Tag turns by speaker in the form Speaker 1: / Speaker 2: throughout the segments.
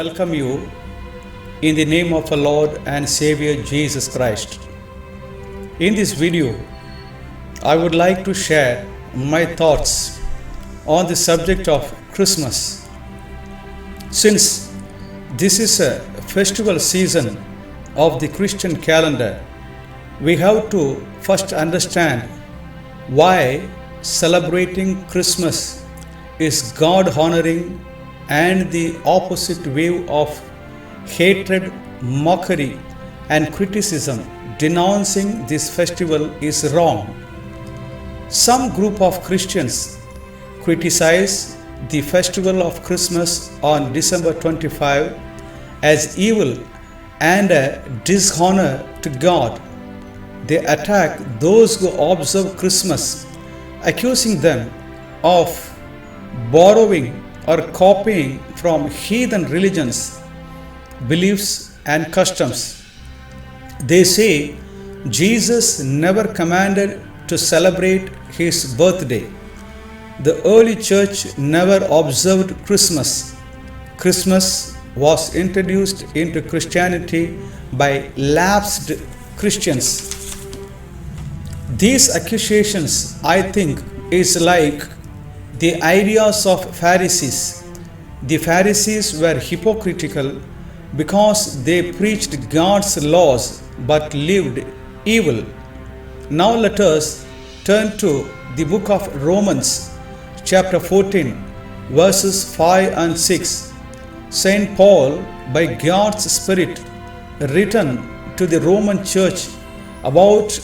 Speaker 1: welcome you in the name of our Lord and Savior Jesus Christ. In this video, I would like to share my thoughts on the subject of Christmas. Since this is a festival season of the Christian calendar, we have to first understand why celebrating Christmas is God honoring and the opposite wave of hatred, mockery, and criticism denouncing this festival is wrong. Some group of Christians criticize the festival of Christmas on December 25 as evil and a dishonor to God. They attack those who observe Christmas, accusing them of borrowing or copying from heathen religions, beliefs, and customs. They say Jesus never commanded to celebrate his birthday. The early church never observed Christmas. Christmas was introduced into Christianity by lapsed Christians. These accusations, I think, is like the ideas of Pharisees. The Pharisees were hypocritical because they preached God's laws but lived evil. Now let us turn to the book of Romans, chapter 14, verses 5 and 6. Saint Paul, by God's Spirit, written to the Roman church about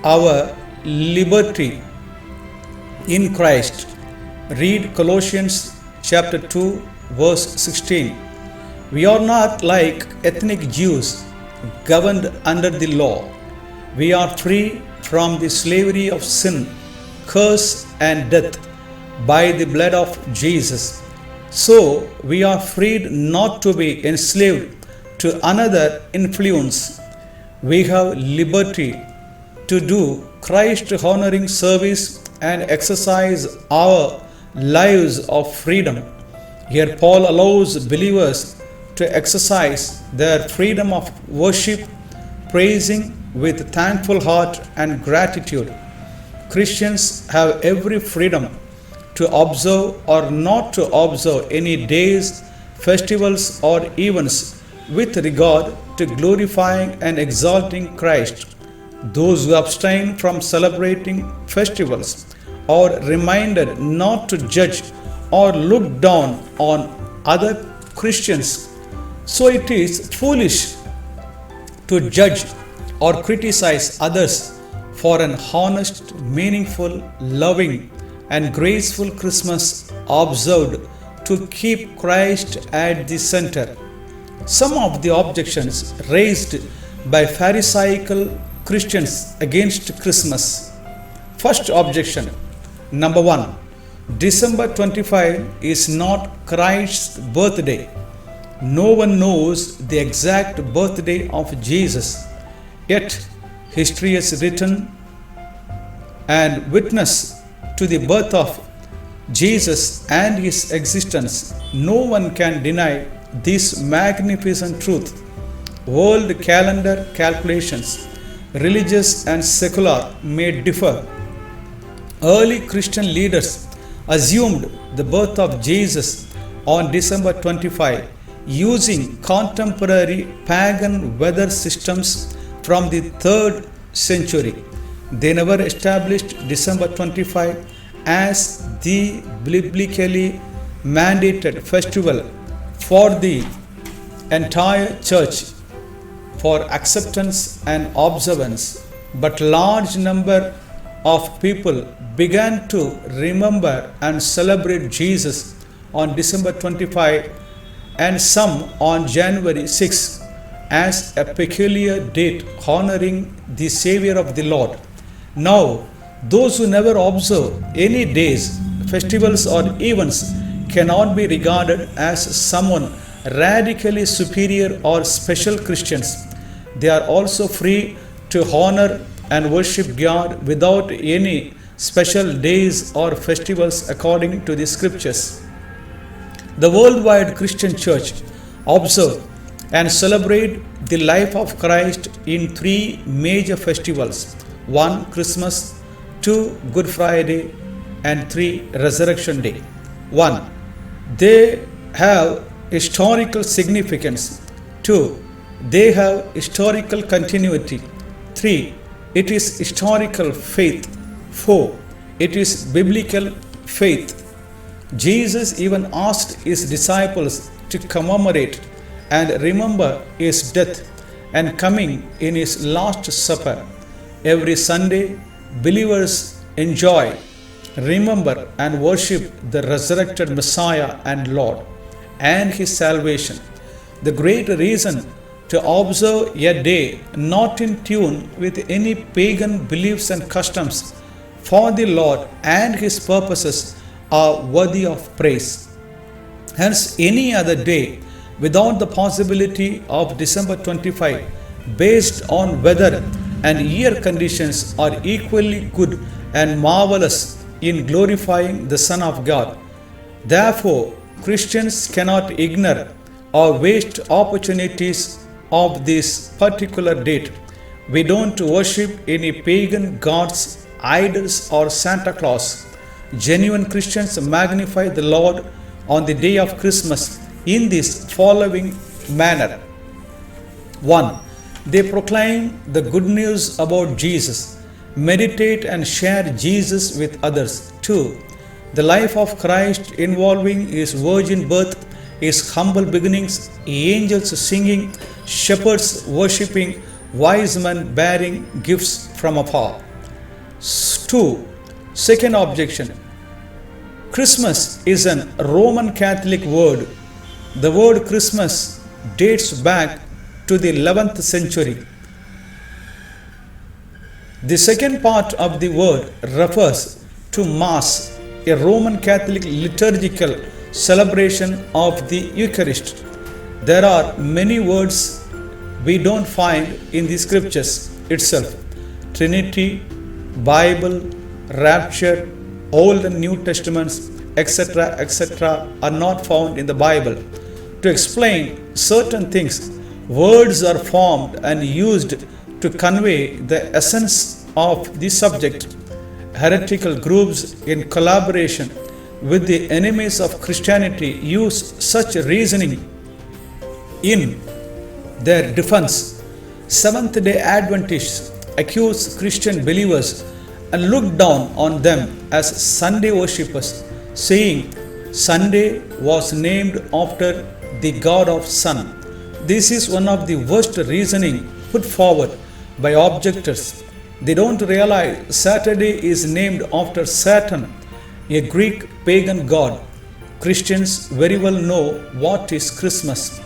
Speaker 1: our liberty in Christ. Read Colossians chapter 2, verse 16. We are not like ethnic Jews governed under the law. We are free from the slavery of sin, curse, and death by the blood of Jesus. So we are freed not to be enslaved to another influence. We have liberty to do Christ honoring service and exercise our lives of freedom. Here Paul allows believers to exercise their freedom of worship, praising with thankful heart and gratitude. Christians have every freedom to observe or not to observe any days, festivals, or events with regard to glorifying and exalting Christ. Those who abstain from celebrating festivals are reminded not to judge or look down on other Christians. So it is foolish to judge or criticize others for an honest, meaningful, loving, and graceful Christmas observed to keep Christ at the center. Some of the objections raised by Pharisaical Christians against Christmas. First objection. Number 1. December 25 is not Christ's birthday. No one knows the exact birthday of Jesus. Yet, history has written and witnessed to the birth of Jesus and his existence. No one can deny this magnificent truth. World calendar calculations, religious and secular, may differ. Early Christian leaders assumed the birth of Jesus on December 25 using contemporary pagan weather systems from the 3rd century. They never established December 25 as the biblically mandated festival for the entire church for acceptance and observance, but large number of people began to remember and celebrate Jesus on December 25 and some on January 6 as a peculiar date honoring the Savior of the Lord. Now, those who never observe any days, festivals, or events cannot be regarded as someone radically superior or special Christians. They are also free to honor and worship God without any special days or festivals according to the scriptures. The worldwide Christian church observe and celebrate the life of Christ in three major festivals: 1. Christmas, 2. Good Friday, and 3. Resurrection Day. 1. They have historical significance. 2. They have historical continuity. 3. It is historical faith. 4. It is biblical faith. Jesus even asked his disciples to commemorate and remember his death and coming in his last supper. Every Sunday, believers enjoy, remember, and worship the resurrected Messiah and Lord and his salvation. The great reason to observe a day not in tune with any pagan beliefs and customs for the Lord and his purposes are worthy of praise. Hence, any other day without the possibility of December 25, based on weather and year conditions, are equally good and marvelous in glorifying the Son of God. Therefore, Christians cannot ignore or waste opportunities of this particular date. We don't worship any pagan gods, idols, or Santa Claus. Genuine Christians magnify the Lord on the day of Christmas in this following manner. 1. They proclaim the good news about Jesus, meditate and share Jesus with others. 2. The life of Christ involving his virgin birth, his humble beginnings, angels singing, shepherds worshipping, wise men bearing gifts from afar. 2. Second objection. Christmas is an Roman Catholic word. The word Christmas dates back to the 11th century. The second part of the word refers to Mass, a Roman Catholic liturgical celebration of the Eucharist. There are many words we don't find in the scriptures itself. Trinity, Bible, Rapture, Old and New Testaments, etc., etc., are not found in the Bible. To explain certain things, words are formed and used to convey the essence of the subject. Heretical groups, in collaboration with the enemies of Christianity, use such reasoning in their defense. Seventh-day Adventists accuse Christian believers and look down on them as Sunday worshippers, saying Sunday was named after the God of Sun. This is one of the worst reasoning put forward by objectors. They don't realize Saturday is named after Saturn, a Greek pagan god. Christians very well know what is Christmas.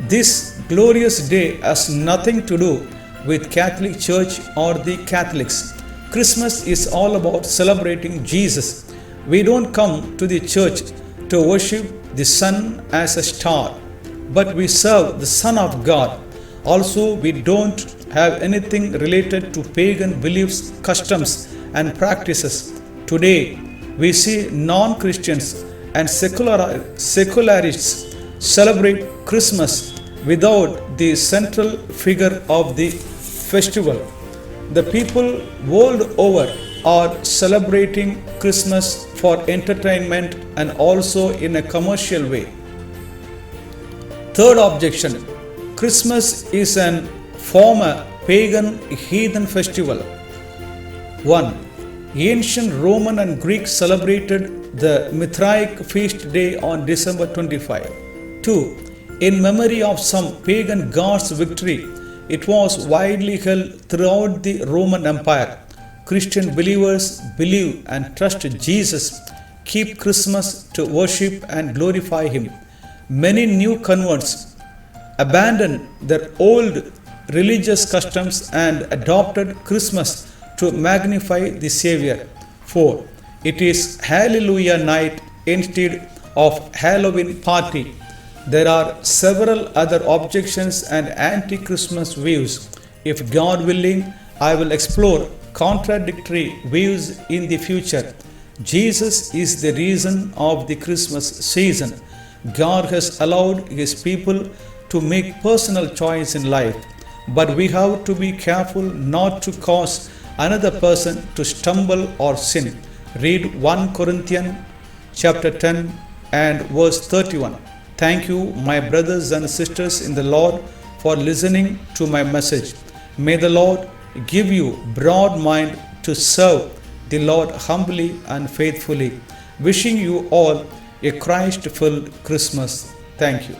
Speaker 1: This glorious day has nothing to do with Catholic Church or the Catholics. Christmas is all about celebrating Jesus. We don't come to the church to worship the sun as a star, but we serve the Son of God. Also, we don't have anything related to pagan beliefs, customs, and practices. Today, we see non-Christians and secularists celebrate Christmas without the central figure of the festival. The people world over are celebrating Christmas for entertainment and also in a commercial way. Third objection. Christmas is an former pagan heathen festival. 1. Ancient Roman and Greek celebrated the Mithraic feast day on December 25. 2. In memory of some pagan god's victory, it was widely held throughout the Roman Empire. Christian believers believe and trust Jesus, keep Christmas to worship and glorify Him. Many new converts abandoned their old religious customs and adopted Christmas to magnify the Savior. 4. It is Hallelujah night instead of Halloween party. There are several other objections and anti-Christmas views. If God willing, I will explore contradictory views in the future. Jesus is the reason of the Christmas season. God has allowed His people to make personal choice in life, but we have to be careful not to cause another person to stumble or sin. Read 1 Corinthians chapter 10 and verse 31. Thank you, my brothers and sisters in the Lord, for listening to my message. May the Lord give you broad mind to serve the Lord humbly and faithfully. Wishing you all a Christ-filled Christmas. Thank you.